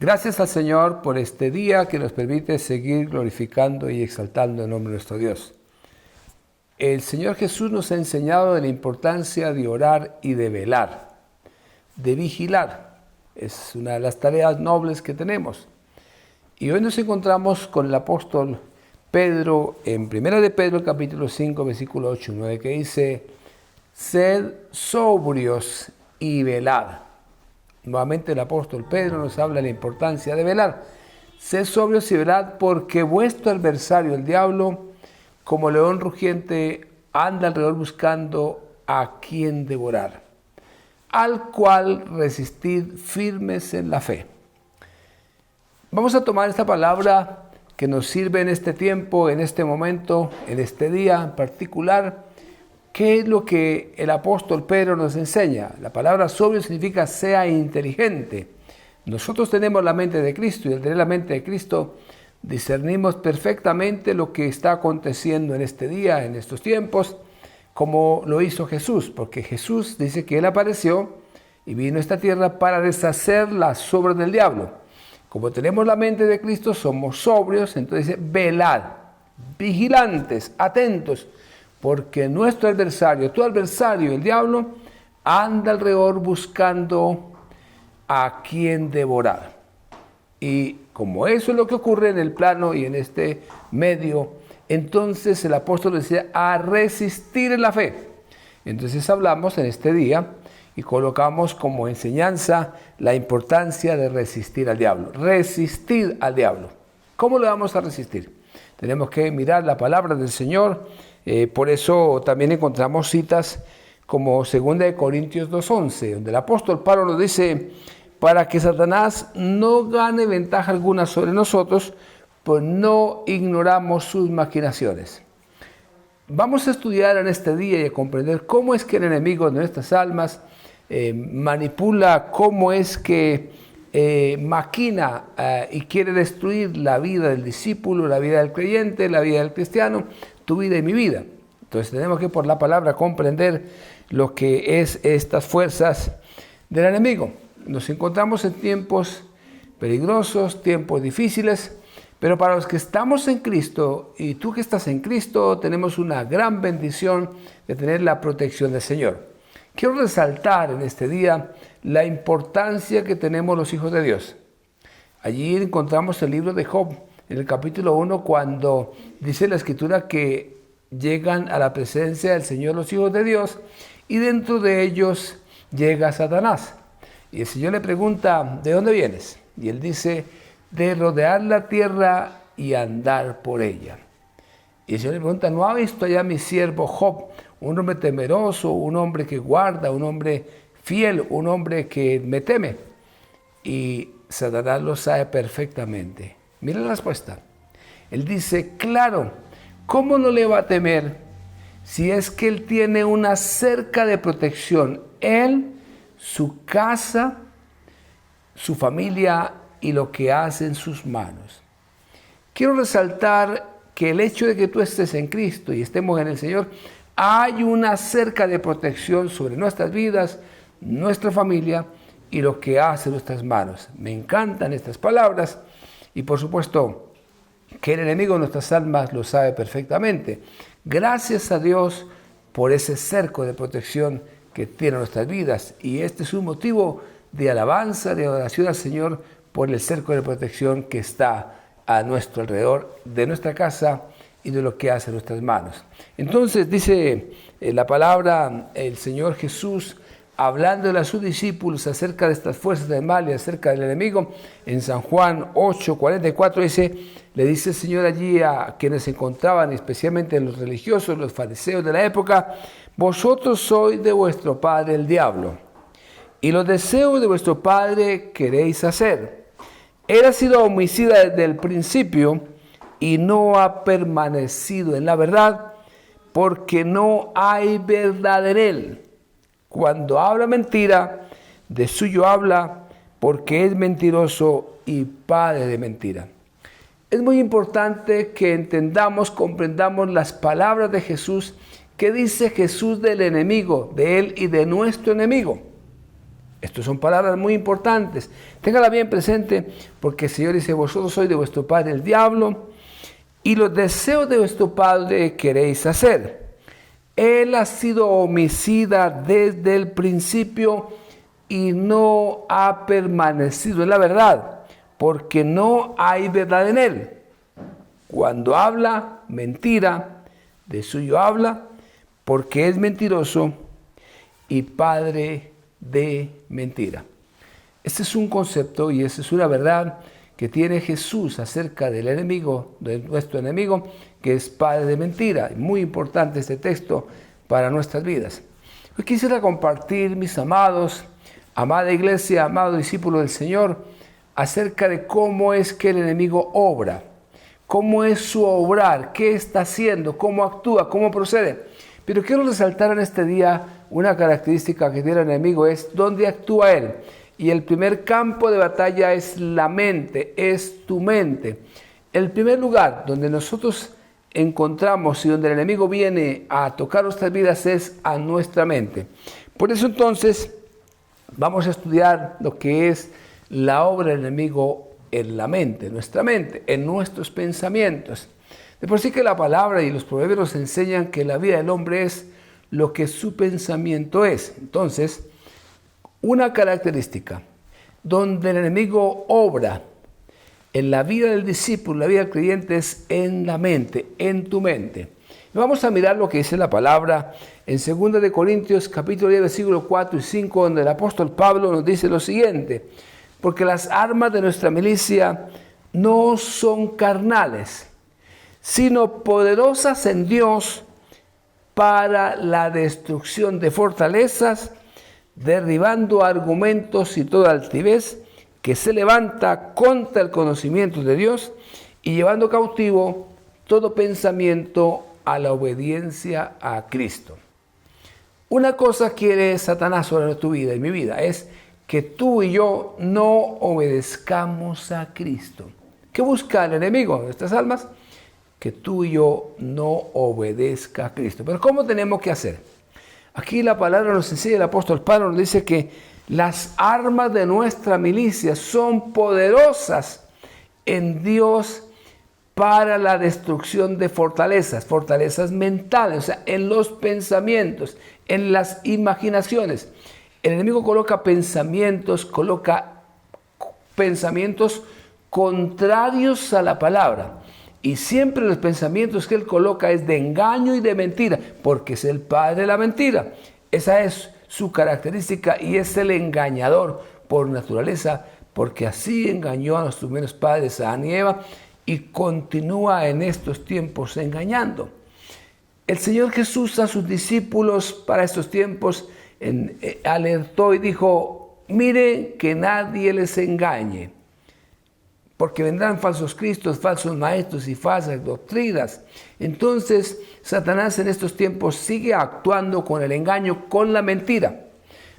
Gracias al Señor por este día que nos permite seguir glorificando y exaltando el nombre de nuestro Dios. El Señor Jesús nos ha enseñado de la importancia de orar y de velar, de vigilar. Es una de las tareas nobles que tenemos. Y hoy nos encontramos con el apóstol Pedro en 1 de Pedro capítulo 5, versículo 8 y 9, que dice: sed sobrios y velad. Nuevamente el apóstol Pedro nos habla de la importancia de velar. Sed sobrios y velad, porque vuestro adversario, el diablo, como león rugiente, anda alrededor buscando a quien devorar, al cual resistid firmes en la fe. Vamos a tomar esta palabra que nos sirve en este tiempo, en este momento, en este día en particular. ¿Qué es lo que el apóstol Pedro nos enseña? La palabra sobrio significa sea inteligente. Nosotros tenemos la mente de Cristo y al tener la mente de Cristo discernimos perfectamente lo que está aconteciendo en este día, en estos tiempos, como lo hizo Jesús, porque Jesús dice que Él apareció y vino a esta tierra para deshacer las obras del diablo. Como tenemos la mente de Cristo, somos sobrios, entonces dice, velad, vigilantes, atentos, porque nuestro adversario, tu adversario, el diablo, anda alrededor buscando a quien devorar. Y como eso es lo que ocurre en el plano y en este medio, entonces el apóstol decía a resistir en la fe. Entonces hablamos en este día y colocamos como enseñanza la importancia de resistir al diablo. Resistir al diablo. ¿Cómo le vamos a resistir? Tenemos que mirar la palabra del Señor. Por eso también encontramos citas como 2 Corintios 2:11, donde el apóstol Pablo nos dice: para que Satanás no gane ventaja alguna sobre nosotros, pues no ignoramos sus maquinaciones. Vamos a estudiar en este día y a comprender cómo es que el enemigo de nuestras almas manipula, cómo es que maquina y quiere destruir la vida del discípulo, la vida del creyente, la vida del cristiano, tu vida y mi vida. Entonces tenemos que por la palabra comprender lo que es estas fuerzas del enemigo. Nos encontramos en tiempos peligrosos, tiempos difíciles, pero para los que estamos en Cristo y tú que estás en Cristo, tenemos una gran bendición de tener la protección del Señor. Quiero resaltar en este día la importancia que tenemos los hijos de Dios. Allí encontramos el libro de Job, en el capítulo 1, cuando dice la Escritura que llegan a la presencia del Señor los hijos de Dios y dentro de ellos llega Satanás. Y el Señor le pregunta, ¿de dónde vienes? Y él dice, de rodear la tierra y andar por ella. Y el Señor le pregunta, ¿no ha visto allá mi siervo Job? Un hombre temeroso, un hombre que guarda, un hombre fiel, un hombre que me teme. Y Satanás lo sabe perfectamente. Mira la respuesta. Él dice, claro, ¿cómo no le va a temer si es que él tiene una cerca de protección? Él, su casa, su familia y lo que hace en sus manos. Quiero resaltar que el hecho de que tú estés en Cristo y estemos en el Señor, hay una cerca de protección sobre nuestras vidas, nuestra familia y lo que hace nuestras manos. Me encantan estas palabras y por supuesto que el enemigo de nuestras almas lo sabe perfectamente. Gracias a Dios por ese cerco de protección que tiene nuestras vidas. Y este es un motivo de alabanza, de adoración al Señor por el cerco de protección que está a nuestro alrededor, de nuestra casa y de lo que hace nuestras manos. Entonces dice la palabra, el Señor Jesús, hablándole a sus discípulos acerca de estas fuerzas del mal y acerca del enemigo, en San Juan 8:44 le dice el Señor allí a quienes se encontraban, especialmente los religiosos, los fariseos de la época: vosotros sois de vuestro padre el diablo, y los deseos de vuestro padre queréis hacer. Él ha sido homicida desde el principio y no ha permanecido en la verdad, porque no hay verdad en él. Cuando habla mentira, de suyo habla, porque es mentiroso y padre de mentira. Es muy importante que entendamos, comprendamos las palabras de Jesús. ¿Qué dice Jesús del enemigo, de él y de nuestro enemigo? Estas son palabras muy importantes. Téngala bien presente, porque el Señor dice, vosotros sois de vuestro padre el diablo, y los deseos de vuestro padre queréis hacer. Él ha sido homicida desde el principio y no ha permanecido en la verdad, porque no hay verdad en él. Cuando habla mentira, de suyo habla, porque es mentiroso y padre de mentira. Este es un concepto y esta es una verdad que tiene Jesús acerca del enemigo, de nuestro enemigo, que es padre de mentira. Muy importante este texto para nuestras vidas. Hoy quisiera compartir, mis amados, amada iglesia, amado discípulo del Señor, acerca de cómo es que el enemigo obra, cómo es su obrar, qué está haciendo, cómo actúa, cómo procede. Pero quiero resaltar en este día una característica que tiene el enemigo, es dónde actúa él. Y el primer campo de batalla es la mente, es tu mente. El primer lugar donde nosotros encontramos y donde el enemigo viene a tocar nuestras vidas es a nuestra mente. Por eso entonces vamos a estudiar lo que es la obra del enemigo en la mente, nuestra mente, en nuestros pensamientos. De por sí que la palabra y los proverbios nos enseñan que la vida del hombre es lo que su pensamiento es. Entonces, una característica donde el enemigo obra en la vida del discípulo, la vida del creyente, es en la mente, en tu mente. Y vamos a mirar lo que dice la palabra en 2 de Corintios, capítulo 10, versículos 4 y 5, donde el apóstol Pablo nos dice lo siguiente: porque las armas de nuestra milicia no son carnales, sino poderosas en Dios para la destrucción de fortalezas, derribando argumentos y toda altivez que se levanta contra el conocimiento de Dios y llevando cautivo todo pensamiento a la obediencia a Cristo. Una cosa quiere Satanás sobre tu vida y mi vida, es que tú y yo no obedezcamos a Cristo. ¿Qué busca el enemigo de nuestras almas? Que tú y yo no obedezca a Cristo. Pero ¿cómo tenemos que hacer? Aquí la palabra nos enseña, el apóstol Pablo nos dice que las armas de nuestra milicia son poderosas en Dios para la destrucción de fortalezas, fortalezas mentales, o sea, en los pensamientos, en las imaginaciones. El enemigo coloca pensamientos contrarios a la palabra. Y siempre los pensamientos que él coloca es de engaño y de mentira, porque es el padre de la mentira. Esa es su característica y es el engañador por naturaleza, porque así engañó a nuestros primeros padres, a Adán y Eva, y continúa en estos tiempos engañando. El Señor Jesús a sus discípulos para estos tiempos alertó y dijo: miren que nadie les engañe, porque vendrán falsos cristos, falsos maestros y falsas doctrinas. Entonces, Satanás en estos tiempos sigue actuando con el engaño, con la mentira.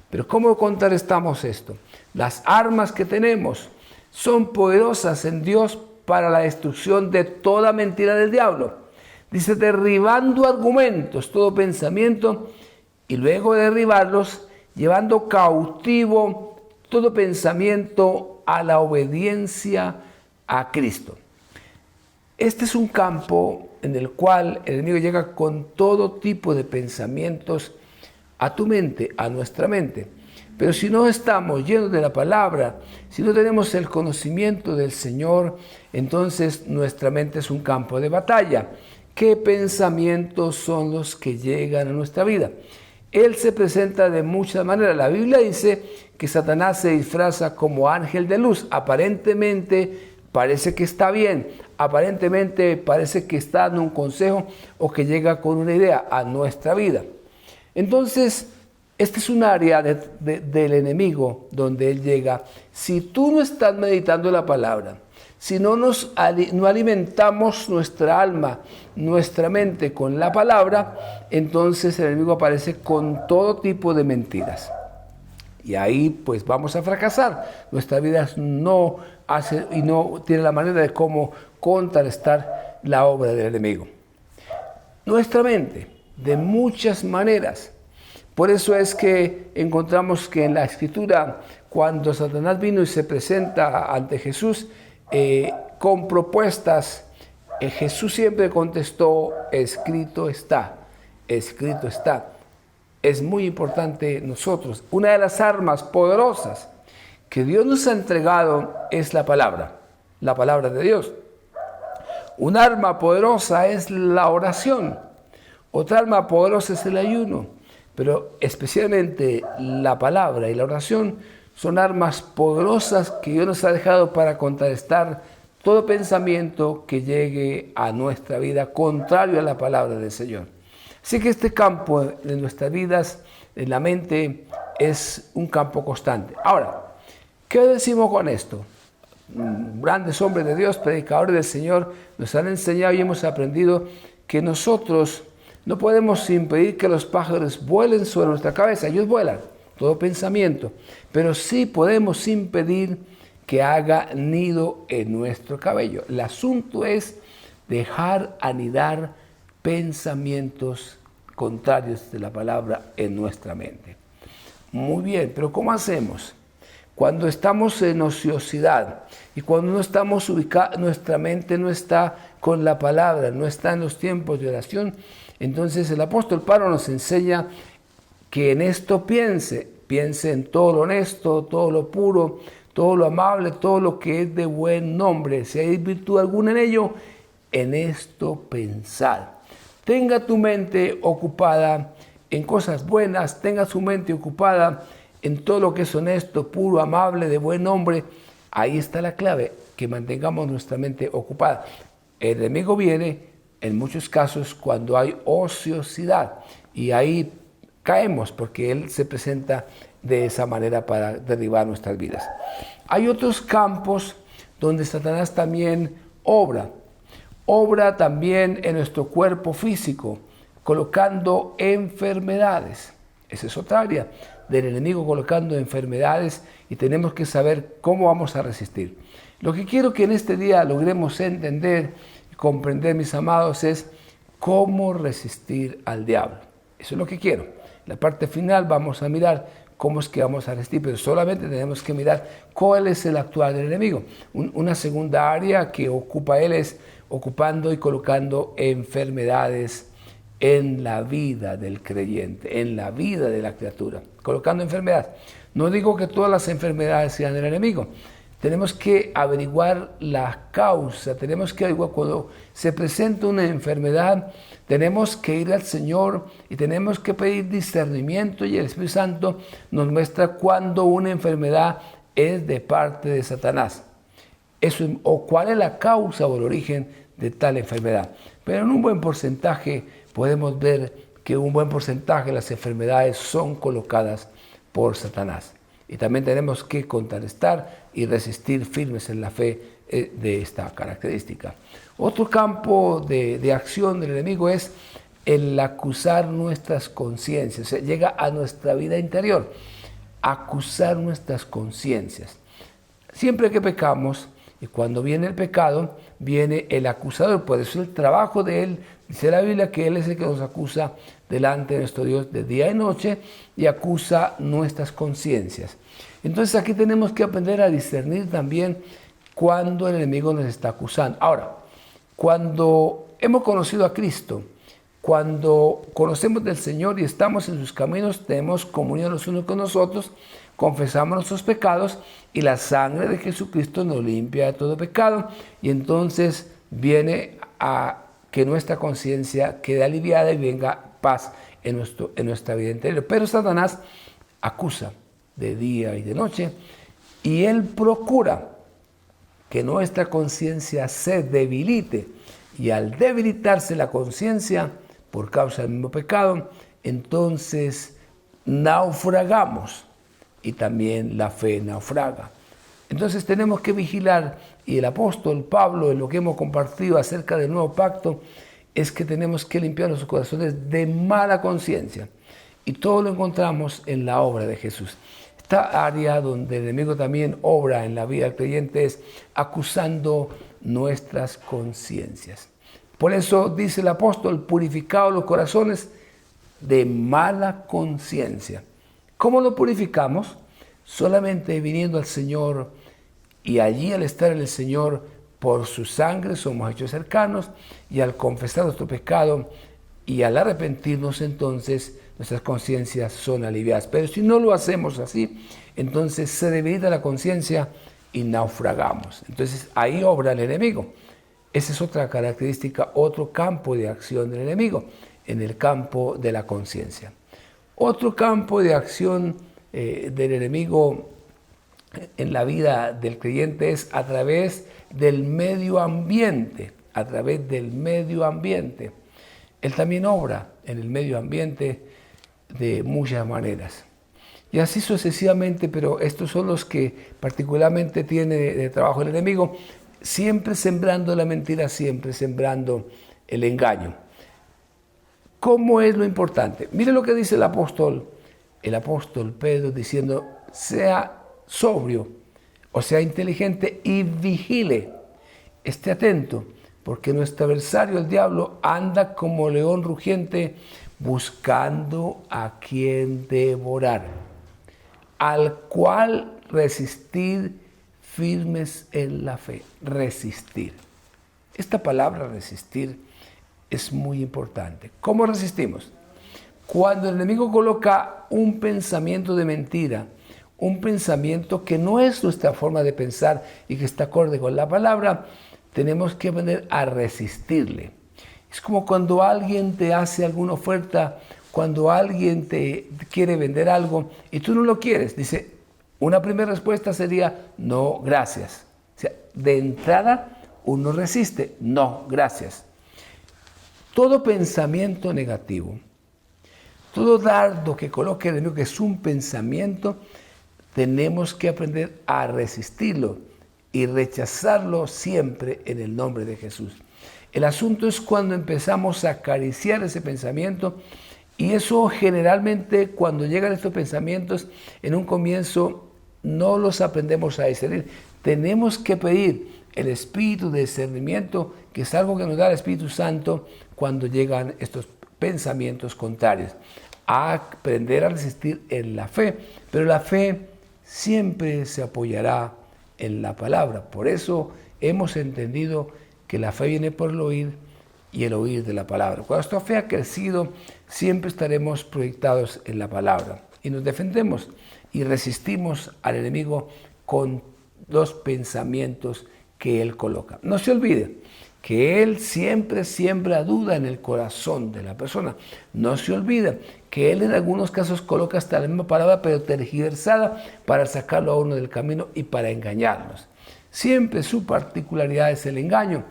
Pero ¿cómo contrarrestamos esto? Las armas que tenemos son poderosas en Dios para la destrucción de toda mentira del diablo. Dice, derribando argumentos, todo pensamiento, y luego de derribarlos, llevando cautivo todo pensamiento a la obediencia a Cristo. Este es un campo en el cual el enemigo llega con todo tipo de pensamientos a tu mente, a nuestra mente. Pero si no estamos llenos de la palabra, si no tenemos el conocimiento del Señor, entonces nuestra mente es un campo de batalla. ¿Qué pensamientos son los que llegan a nuestra vida? Él se presenta de muchas maneras. La Biblia dice que Satanás se disfraza como ángel de luz. Aparentemente parece que está bien, aparentemente parece que está dando un consejo o que llega con una idea a nuestra vida. Entonces, este es un área del enemigo donde él llega. Si tú no estás meditando la palabra, si no alimentamos nuestra alma, nuestra mente con la palabra, entonces el enemigo aparece con todo tipo de mentiras. Y ahí pues vamos a fracasar. Nuestra vida no tiene la manera de cómo contrarrestar la obra del enemigo. Nuestra mente, de muchas maneras, Por eso es que encontramos que en la Escritura, cuando Satanás vino y se presenta ante Jesús con propuestas, Jesús siempre contestó: escrito está, escrito está. Es muy importante nosotros. Una de las armas poderosas que Dios nos ha entregado es la palabra de Dios. Un arma poderosa es la oración. Otra arma poderosa es el ayuno. Pero especialmente la palabra y la oración son armas poderosas que Dios nos ha dejado para contrarrestar todo pensamiento que llegue a nuestra vida contrario a la palabra del Señor. Así que este campo de nuestras vidas, en la mente, es un campo constante. Ahora, ¿qué decimos con esto? Grandes hombres de Dios, predicadores del Señor, nos han enseñado y hemos aprendido que nosotros no podemos impedir que los pájaros vuelen sobre nuestra cabeza. Ellos vuelan, todo pensamiento. Pero sí podemos impedir que haga nido en nuestro cabello. El asunto es dejar anidar pensamientos contrarios de la palabra en nuestra mente. Muy bien, pero ¿cómo hacemos? Cuando estamos en ociosidad y cuando no estamos ubicados, nuestra mente no está con la palabra, no está en los tiempos de oración, entonces el apóstol Pablo nos enseña que en esto piense en todo lo honesto, todo lo puro, todo lo amable, todo lo que es de buen nombre. Si hay virtud alguna en ello, en esto pensad. Tenga tu mente ocupada en cosas buenas, tenga su mente ocupada en todo lo que es honesto, puro, amable, de buen nombre. Ahí está la clave, que mantengamos nuestra mente ocupada. El enemigo viene en muchos casos cuando hay ociosidad y ahí caemos porque él se presenta de esa manera para derribar nuestras vidas. Hay otros campos donde Satanás también obra también en nuestro cuerpo físico, colocando enfermedades. Esa es otra área del enemigo, colocando enfermedades, y tenemos que saber cómo vamos a resistir. Lo que quiero que en este día logremos entender y comprender, mis amados, es cómo resistir al diablo. Eso es lo que quiero. En la parte final vamos a mirar cómo es que vamos a resistir, pero solamente tenemos que mirar cuál es el actuar del enemigo. Una segunda área que ocupa él es ocupando y colocando enfermedades en la vida del creyente, en la vida de la criatura, colocando enfermedades. No digo que todas las enfermedades sean del enemigo. Tenemos que averiguar la causa, tenemos que averiguar cuando se presenta una enfermedad, tenemos que ir al Señor y tenemos que pedir discernimiento, y el Espíritu Santo nos muestra cuando una enfermedad es de parte de Satanás. Eso, o cuál es la causa o el origen de tal enfermedad. Pero en un buen porcentaje podemos ver que un buen porcentaje de las enfermedades son colocadas por Satanás. Y también tenemos que contrarrestar y resistir firmes en la fe de esta característica. Otro campo de acción del enemigo es el acusar nuestras conciencias. O sea, llega a nuestra vida interior, acusar nuestras conciencias. Siempre que pecamos, y cuando viene el pecado, viene el acusador. Por eso el trabajo de él, dice la Biblia, que él es el que nos acusa delante de nuestro Dios de día y noche, y acusa nuestras conciencias. Entonces aquí tenemos que aprender a discernir también cuando el enemigo nos está acusando. Ahora, cuando hemos conocido a Cristo, cuando conocemos del Señor y estamos en sus caminos, tenemos comunión los unos con los otros, confesamos nuestros pecados y la sangre de Jesucristo nos limpia de todo pecado, y entonces viene a que nuestra conciencia quede aliviada y venga paz en nuestra vida interior. Pero Satanás acusa de día y de noche, y él procura que nuestra conciencia se debilite, y al debilitarse la conciencia por causa del mismo pecado, entonces naufragamos, y también la fe naufraga. Entonces tenemos que vigilar, y el apóstol Pablo, en lo que hemos compartido acerca del nuevo pacto, es que tenemos que limpiar nuestros corazones de mala conciencia, y todo lo encontramos en la obra de Jesús. Esta área donde el enemigo también obra en la vida del creyente es acusando nuestras conciencias. Por eso dice el apóstol: purificaos los corazones, de mala conciencia. ¿Cómo lo purificamos? Solamente viniendo al Señor, y allí al estar en el Señor, por su sangre somos hechos cercanos, y al confesar nuestro pecado y al arrepentirnos, entonces nuestras conciencias son aliviadas. Pero si no lo hacemos así, entonces se debilita la conciencia y naufragamos. Entonces ahí obra el enemigo. Esa es otra característica, otro campo de acción del enemigo, en el campo de la conciencia. Otro campo de acción del enemigo en la vida del creyente es a través del medio ambiente, a través del medio ambiente. Él también obra en el medio ambiente de muchas maneras. Y así sucesivamente, pero estos son los que particularmente tiene de trabajo el enemigo, siempre sembrando la mentira, siempre sembrando el engaño. ¿Cómo es lo importante? Mire lo que dice el apóstol Pedro, diciendo, sea sobrio, o sea inteligente y vigile, esté atento, porque nuestro adversario, el diablo, anda como león rugiente buscando a quien devorar, al cual resistir firmes en la fe. Resistir. Esta palabra resistir es muy importante. ¿Cómo resistimos? Cuando el enemigo coloca un pensamiento de mentira, un pensamiento que no es nuestra forma de pensar y que está acorde con la palabra, tenemos que aprender a resistirle. Es como cuando alguien te hace alguna oferta, cuando alguien te quiere vender algo y tú no lo quieres. Dice, una primera respuesta sería, no, gracias. O sea, de entrada uno resiste, no, gracias. Todo pensamiento negativo, todo dardo que coloque el enemigo, que es un pensamiento, tenemos que aprender a resistirlo y rechazarlo siempre en el nombre de Jesús. El asunto es cuando empezamos a acariciar ese pensamiento, y eso generalmente cuando llegan estos pensamientos en un comienzo no los aprendemos a discernir. Tenemos que pedir el espíritu de discernimiento, que es algo que nos da el Espíritu Santo cuando llegan estos pensamientos contrarios. A aprender a resistir en la fe, pero la fe siempre se apoyará en la palabra. Por eso hemos entendido que la fe viene por el oír y el oír de la palabra. Cuando esta fe ha crecido, siempre estaremos proyectados en la palabra y nos defendemos y resistimos al enemigo con los pensamientos que él coloca. No se olvide que él siempre siembra duda en el corazón de la persona. No se olvide que él en algunos casos coloca hasta la misma palabra, pero tergiversada, para sacarlo a uno del camino y para engañarnos. Siempre su particularidad es el engaño.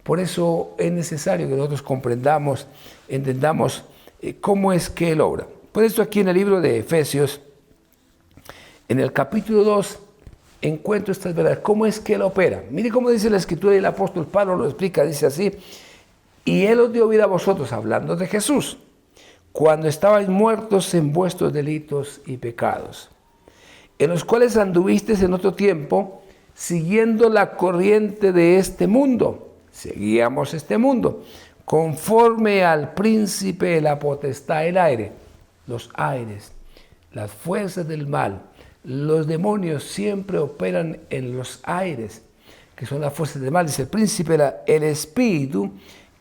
Por eso es necesario que nosotros comprendamos, entendamos cómo es que él obra. Por eso aquí en el libro de Efesios, en el capítulo 2, encuentro estas verdades. ¿Cómo es que él opera? Mire cómo dice la Escritura, y el apóstol Pablo lo explica, dice así: y él os dio vida a vosotros, hablando de Jesús, cuando estabais muertos en vuestros delitos y pecados, en los cuales anduvisteis en otro tiempo, siguiendo la corriente de este mundo. Seguíamos este mundo, conforme al príncipe de la potestad del aire, los aires, las fuerzas del mal. Los demonios siempre operan en los aires, que son las fuerzas del mal. Dice el príncipe, el espíritu,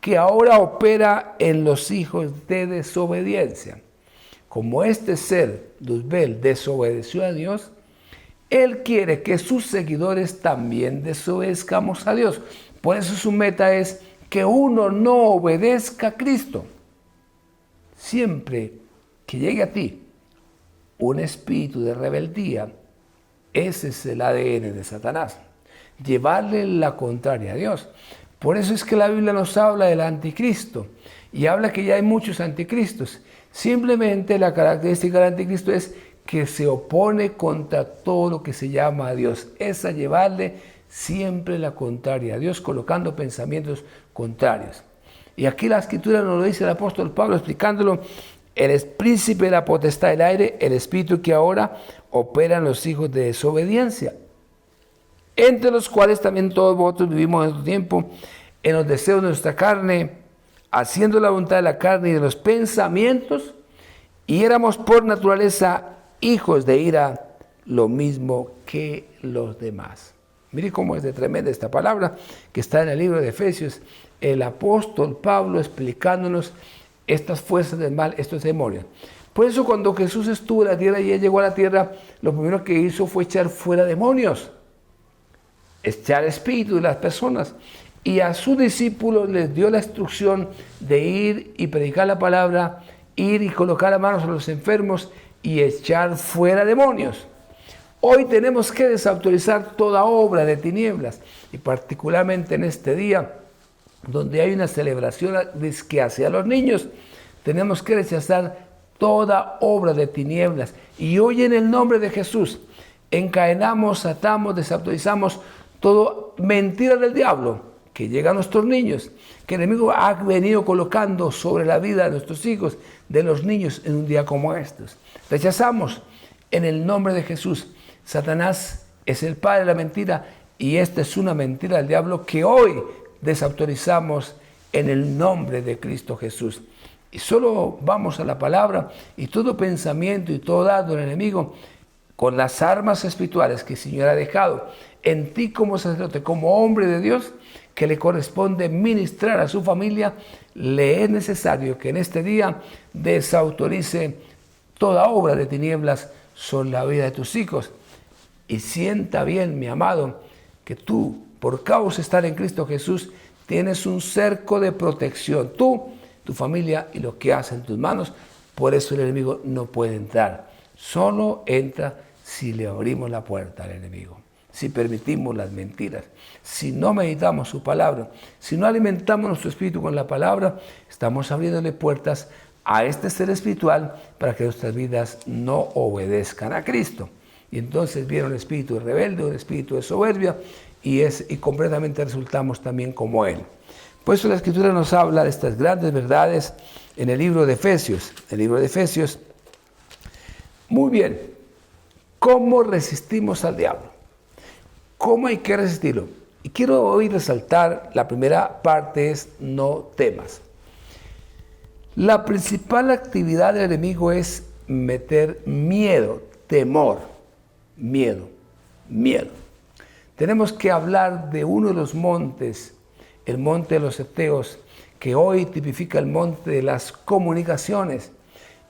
que ahora opera en los hijos de desobediencia. Como este ser, Luzbel, desobedeció a Dios, él quiere que sus seguidores también desobedezcamos a Dios. Por eso su meta es que uno no obedezca a Cristo. Siempre que llegue a ti un espíritu de rebeldía, ese es el ADN de Satanás. Llevarle la contraria a Dios. Por eso es que la Biblia nos habla del anticristo y habla que ya hay muchos anticristos. Simplemente la característica del anticristo es que se opone contra todo lo que se llama a Dios. Es a llevarle siempre la contraria a Dios, colocando pensamientos contrarios. Y aquí la Escritura nos lo dice el apóstol Pablo, explicándolo: el príncipe de la potestad del aire, el espíritu que ahora opera en los hijos de desobediencia, entre los cuales también todos vosotros vivimos en nuestro tiempo, en los deseos de nuestra carne, haciendo la voluntad de la carne y de los pensamientos, y éramos por naturaleza hijos de ira, lo mismo que los demás. Mire cómo es de tremenda esta palabra que está en el libro de Efesios. El apóstol Pablo explicándonos estas fuerzas del mal, estos demonios. Por eso cuando Jesús estuvo en la tierra y él llegó a la tierra, lo primero que hizo fue echar fuera demonios, echar espíritu de las personas. Y a sus discípulos les dio la instrucción de ir y predicar la palabra, ir y colocar las manos a los enfermos y echar fuera demonios. Hoy tenemos que desautorizar toda obra de tinieblas, y particularmente en este día, donde hay una celebración hacia los niños, tenemos que rechazar toda obra de tinieblas. Y hoy en el nombre de Jesús encadenamos, atamos, desautorizamos toda mentira del diablo que llega a nuestros niños, que el enemigo ha venido colocando sobre la vida de nuestros hijos, de los niños, en un día como estos. Rechazamos en el nombre de Jesús. Satanás es el padre de la mentira, y esta es una mentira del diablo que hoy desautorizamos en el nombre de Cristo Jesús. Y solo vamos a la palabra, y todo pensamiento y todo dardo del enemigo, con las armas espirituales que el Señor ha dejado en ti como sacerdote, como hombre de Dios, que le corresponde ministrar a su familia, le es necesario que en este día desautorice toda obra de tinieblas sobre la vida de tus hijos. Y sienta bien, mi amado, que tú, por causa de estar en Cristo Jesús, tienes un cerco de protección. Tú, tu familia y lo que hace en tus manos. Por eso el enemigo no puede entrar. Solo entra si le abrimos la puerta al enemigo, si permitimos las mentiras, si no meditamos su palabra, si no alimentamos nuestro espíritu con la palabra, estamos abriéndole puertas a este ser espiritual para que nuestras vidas no obedezcan a Cristo. Y entonces viene un espíritu rebelde, un espíritu de soberbia, y completamente resultamos también como él. Por eso la Escritura nos habla de estas grandes verdades en el libro de Efesios. El libro de Efesios. Muy bien, ¿cómo resistimos al diablo? ¿Cómo hay que resistirlo? Y quiero hoy resaltar, la primera parte es no temas. La principal actividad del enemigo es meter miedo, temor. Miedo. Tenemos que hablar de uno de los montes, el monte de los Eteos, que hoy tipifica el monte de las comunicaciones.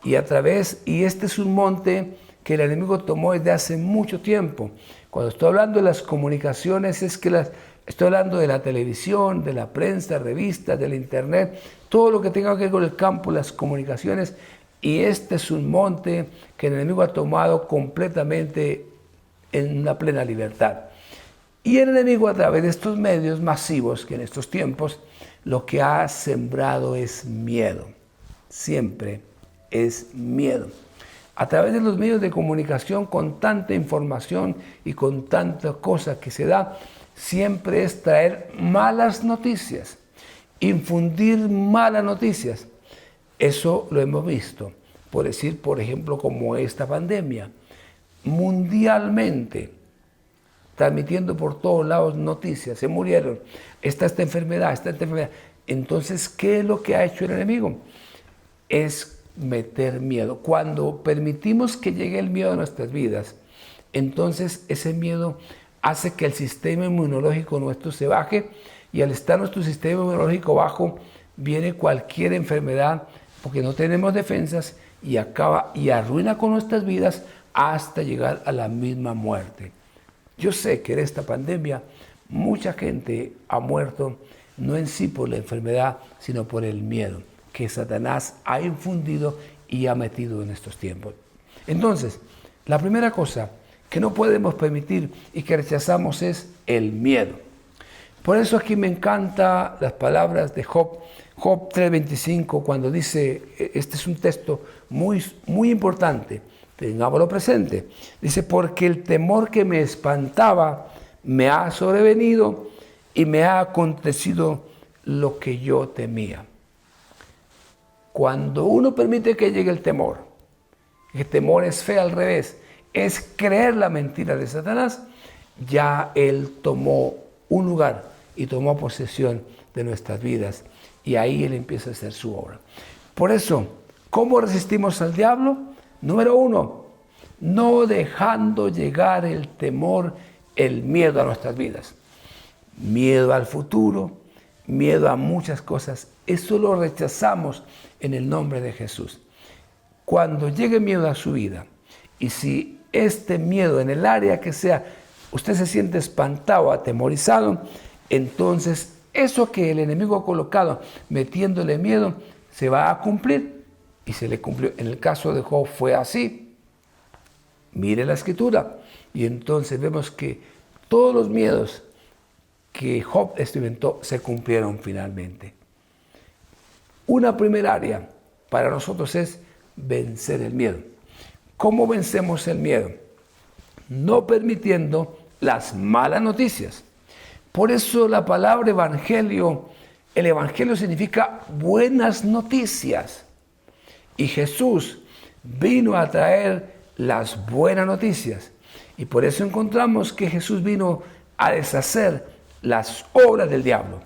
Y este es un monte que el enemigo tomó desde hace mucho tiempo. Cuando estoy hablando de las comunicaciones, estoy hablando de la televisión, de la prensa, revistas, del internet, todo lo que tenga que ver con el campo de las comunicaciones. Y este es un monte que el enemigo ha tomado completamente en una plena libertad. Y el enemigo, a través de estos medios masivos, que en estos tiempos lo que ha sembrado es miedo. Siempre es miedo. A través de los medios de comunicación, con tanta información y con tanta cosa que se da, siempre es traer malas noticias, infundir malas noticias. Eso lo hemos visto, por decir, por ejemplo, como esta pandemia, mundialmente, transmitiendo por todos lados noticias, se murieron, esta enfermedad. Entonces, ¿qué es lo que ha hecho el enemigo? Es meter miedo. Cuando permitimos que llegue el miedo a nuestras vidas, entonces ese miedo hace que el sistema inmunológico nuestro se baje, y al estar nuestro sistema inmunológico bajo, viene cualquier enfermedad, porque no tenemos defensas, y acaba y arruina con nuestras vidas hasta llegar a la misma muerte. Yo sé que en esta pandemia mucha gente ha muerto, no en sí por la enfermedad, sino por el miedo que Satanás ha infundido y ha metido en estos tiempos. Entonces, la primera cosa que no podemos permitir y que rechazamos es el miedo. Por eso aquí me encantan las palabras de Job 3:25, cuando dice, este es un texto muy importante, tengámoslo presente. Dice, porque el temor que me espantaba me ha sobrevenido y me ha acontecido lo que yo temía. Cuando uno permite que llegue el temor es fe al revés, es creer la mentira de Satanás, ya él tomó un lugar y tomó posesión de nuestras vidas, y ahí él empieza a hacer su obra. Por eso, ¿Cómo resistimos al diablo? Número 1, no dejando llegar el temor, el miedo a nuestras vidas. Miedo al futuro, miedo a muchas cosas. Eso lo rechazamos en el nombre de Jesús. Cuando llegue miedo a su vida, y si este miedo en el área que sea, usted se siente espantado, atemorizado, entonces eso que el enemigo ha colocado metiéndole miedo se va a cumplir, y se le cumplió. En el caso de Job fue así. Mire la escritura y entonces vemos que todos los miedos que Job experimentó se cumplieron finalmente. Una primera área para nosotros es vencer el miedo. ¿Cómo vencemos el miedo? No permitiendo las malas noticias. Por eso la palabra evangelio, el evangelio significa buenas noticias. Y Jesús vino a traer las buenas noticias. Y por eso encontramos que Jesús vino a deshacer las obras del diablo.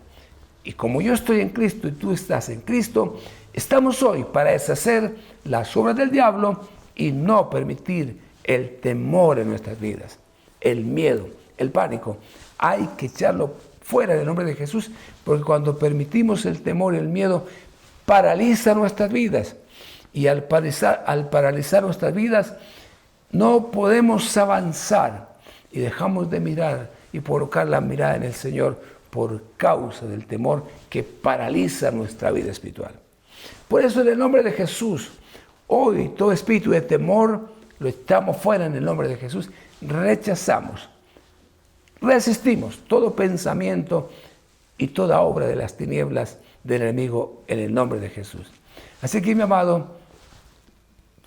Y como yo estoy en Cristo y tú estás en Cristo, estamos hoy para deshacer las obras del diablo y no permitir el temor en nuestras vidas, el miedo, el pánico. Hay que echarlo fuera del nombre de Jesús, porque cuando permitimos el temor y el miedo, paraliza nuestras vidas. Y al paralizar nuestras vidas, no podemos avanzar y dejamos de mirar y colocar la mirada en el Señor por causa del temor que paraliza nuestra vida espiritual. Por eso en el nombre de Jesús, hoy todo espíritu de temor lo echamos fuera en el nombre de Jesús, rechazamos, resistimos todo pensamiento y toda obra de las tinieblas del enemigo en el nombre de Jesús. Así que mi amado,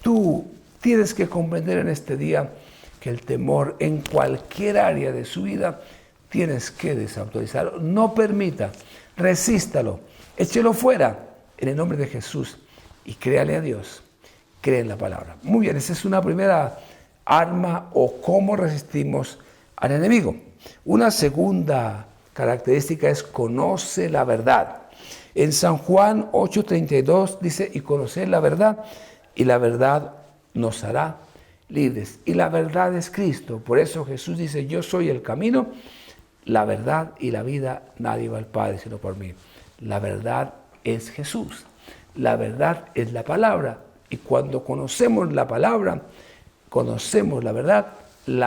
tú tienes que comprender en este día que el temor en cualquier área de su vida tienes que desautorizarlo. No permita, resístalo, échelo fuera en el nombre de Jesús y créale a Dios, cree en la palabra. Muy bien, esa es una primera arma o cómo resistimos al enemigo. Una segunda característica es conoce la verdad. En San Juan 8:32 dice, y conocer la verdad, y la verdad nos hará libres. Y la verdad es Cristo. Por eso Jesús dice, yo soy el camino, la verdad y la vida. Nadie va al Padre sino por mí. La verdad es Jesús. La verdad es la palabra. Y cuando conocemos la palabra, conocemos la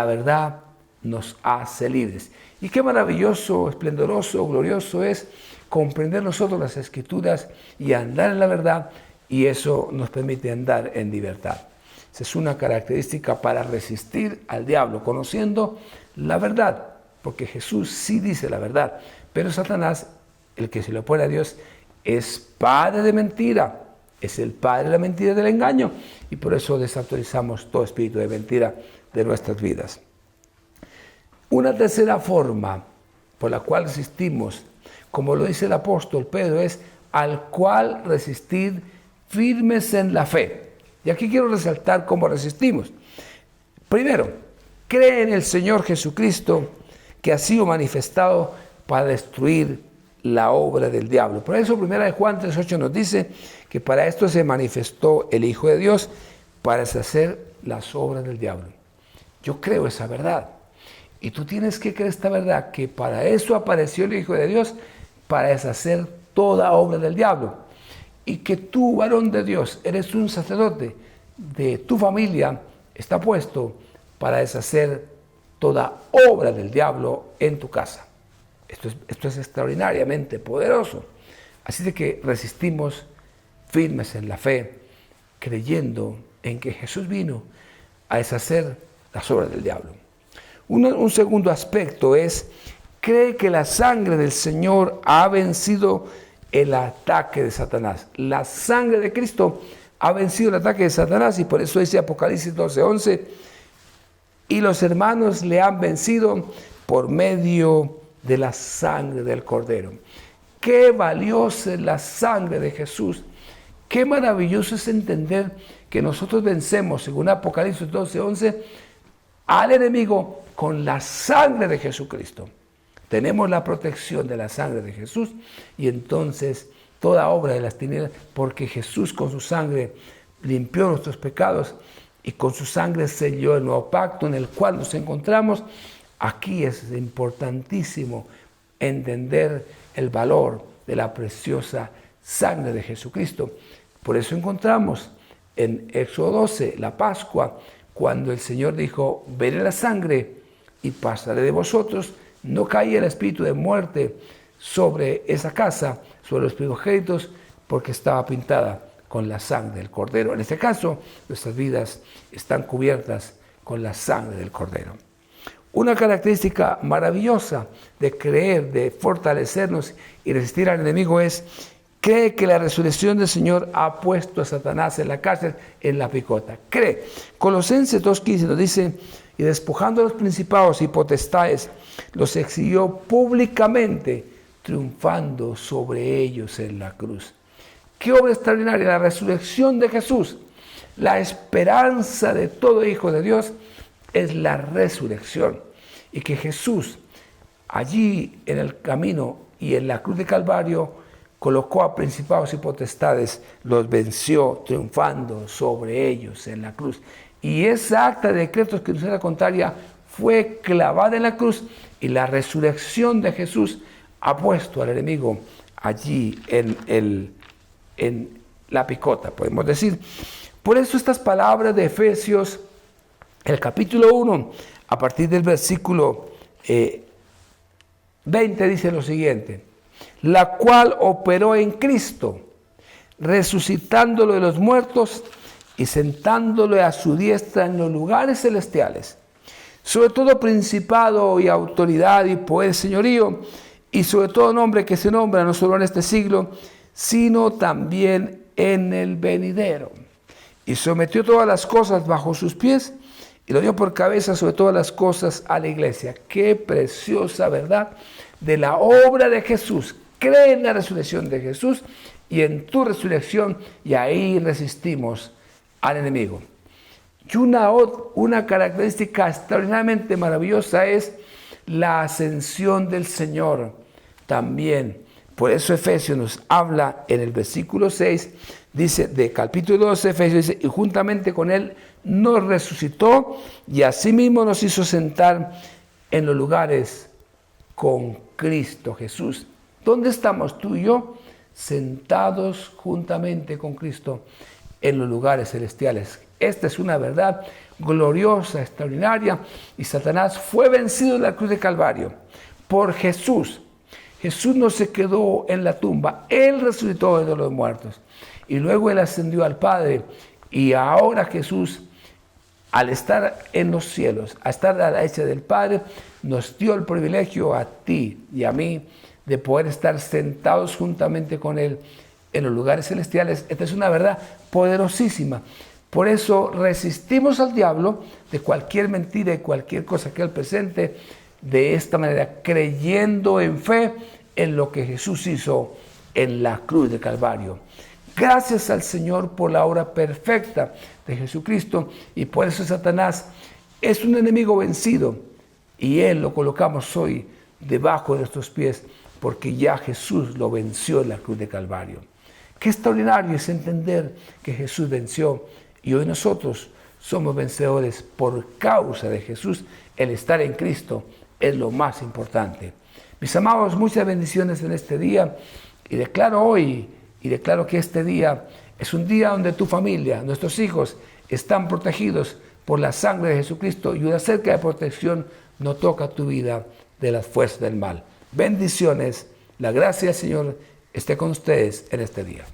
verdad nos hace libres. Y qué maravilloso, esplendoroso, glorioso es comprender nosotros las Escrituras y andar en la verdad, y eso nos permite andar en libertad. Esa es una característica para resistir al diablo, conociendo la verdad, porque Jesús sí dice la verdad, pero Satanás, el que se le opone a Dios, es padre de mentira, es el padre de la mentira y del engaño, y por eso desautorizamos todo espíritu de mentira de nuestras vidas. Una tercera forma por la cual resistimos, como lo dice el apóstol Pedro, es al cual resistir firmes en la fe. Y aquí quiero resaltar cómo resistimos. Primero, cree en el Señor Jesucristo, que ha sido manifestado para destruir la obra del diablo. Por eso 1 Juan 3:8 nos dice que para esto se manifestó el Hijo de Dios, para deshacer las obras del diablo. Yo creo esa verdad. Y tú tienes que creer esta verdad, que para eso apareció el Hijo de Dios, para deshacer toda obra del diablo. Y que tú, varón de Dios, eres un sacerdote de tu familia, está puesto para deshacer toda obra del diablo en tu casa. Esto es extraordinariamente poderoso. Así de que resistimos firmes en la fe, creyendo en que Jesús vino a deshacer las obras del diablo. Un segundo aspecto es, cree que la sangre del Señor ha vencido el ataque de Satanás. La sangre de Cristo ha vencido el ataque de Satanás, y por eso dice Apocalipsis 12:11, y los hermanos le han vencido por medio de la sangre del Cordero. Qué valiosa es la sangre de Jesús. Qué maravilloso es entender que nosotros vencemos, según Apocalipsis 12:11, al enemigo con la sangre de Jesucristo. Tenemos la protección de la sangre de Jesús, y entonces toda obra de las tinieblas, porque Jesús con su sangre limpió nuestros pecados y con su sangre selló el nuevo pacto en el cual nos encontramos. Aquí es importantísimo entender el valor de la preciosa sangre de Jesucristo. Por eso encontramos en Éxodo 12, la Pascua, cuando el Señor dijo: veré la sangre y pasaré de vosotros. No caía el espíritu de muerte sobre esa casa, sobre los primogénitos, porque estaba pintada con la sangre del Cordero. En este caso, nuestras vidas están cubiertas con la sangre del Cordero. Una característica maravillosa de creer, de fortalecernos y resistir al enemigo es: cree que la resurrección del Señor ha puesto a Satanás en la cárcel, en la picota. Cree. Colosenses 2:15 nos dice: y despojando a los principados y potestades, los exhibió públicamente, triunfando sobre ellos en la cruz. ¡Qué obra extraordinaria! La resurrección de Jesús. La esperanza de todo hijo de Dios es la resurrección. Y que Jesús, allí en el camino y en la cruz de Calvario, colocó a principados y potestades, los venció, triunfando sobre ellos en la cruz. Y esa acta de decretos que nos era contraria fue clavada en la cruz, y la resurrección de Jesús ha puesto al enemigo allí en la picota, podemos decir. Por eso estas palabras de Efesios, el capítulo 1, a partir del versículo 20, dice lo siguiente: la cual operó en Cristo, resucitándolo de los muertos y sentándolo a su diestra en los lugares celestiales, sobre todo principado y autoridad y poder, señorío, y sobre todo nombre que se nombra no solo en este siglo, sino también en el venidero. Y sometió todas las cosas bajo sus pies y lo dio por cabeza sobre todas las cosas a la iglesia. Qué preciosa verdad de la obra de Jesús. Cree en la resurrección de Jesús y en tu resurrección, y ahí resistimos al enemigo. Y una característica extraordinariamente maravillosa es la ascensión del Señor también. Por eso Efesios nos habla en el versículo 6, dice, de capítulo 12 Efesios, dice: y juntamente con Él nos resucitó y asimismo nos hizo sentar en los lugares con Cristo Jesús. ¿Dónde estamos tú y yo? Sentados juntamente con Cristo en los lugares celestiales. Esta es una verdad gloriosa, extraordinaria, y Satanás fue vencido en la cruz de Calvario por Jesús. Jesús no se quedó en la tumba, Él resucitó de los muertos y luego Él ascendió al Padre, y ahora Jesús, al estar en los cielos, a estar a la derecha del Padre, nos dio el privilegio a ti y a mí de poder estar sentados juntamente con Él en los lugares celestiales. Esta es una verdad poderosísima. Por eso resistimos al diablo de cualquier mentira y cualquier cosa que Él presente de esta manera, creyendo en fe en lo que Jesús hizo en la cruz de Calvario. Gracias al Señor por la obra perfecta de Jesucristo, y por eso Satanás es un enemigo vencido, y Él lo colocamos hoy debajo de nuestros pies, porque ya Jesús lo venció en la cruz de Calvario. Qué extraordinario es entender que Jesús venció, y hoy nosotros somos vencedores por causa de Jesús. El estar en Cristo es lo más importante. Mis amados, muchas bendiciones en este día, y declaro hoy, y declaro que este día es un día donde tu familia, nuestros hijos, están protegidos por la sangre de Jesucristo, y una cerca de protección no toca tu vida de las fuerzas del mal. Bendiciones, la gracia del Señor esté con ustedes en este día.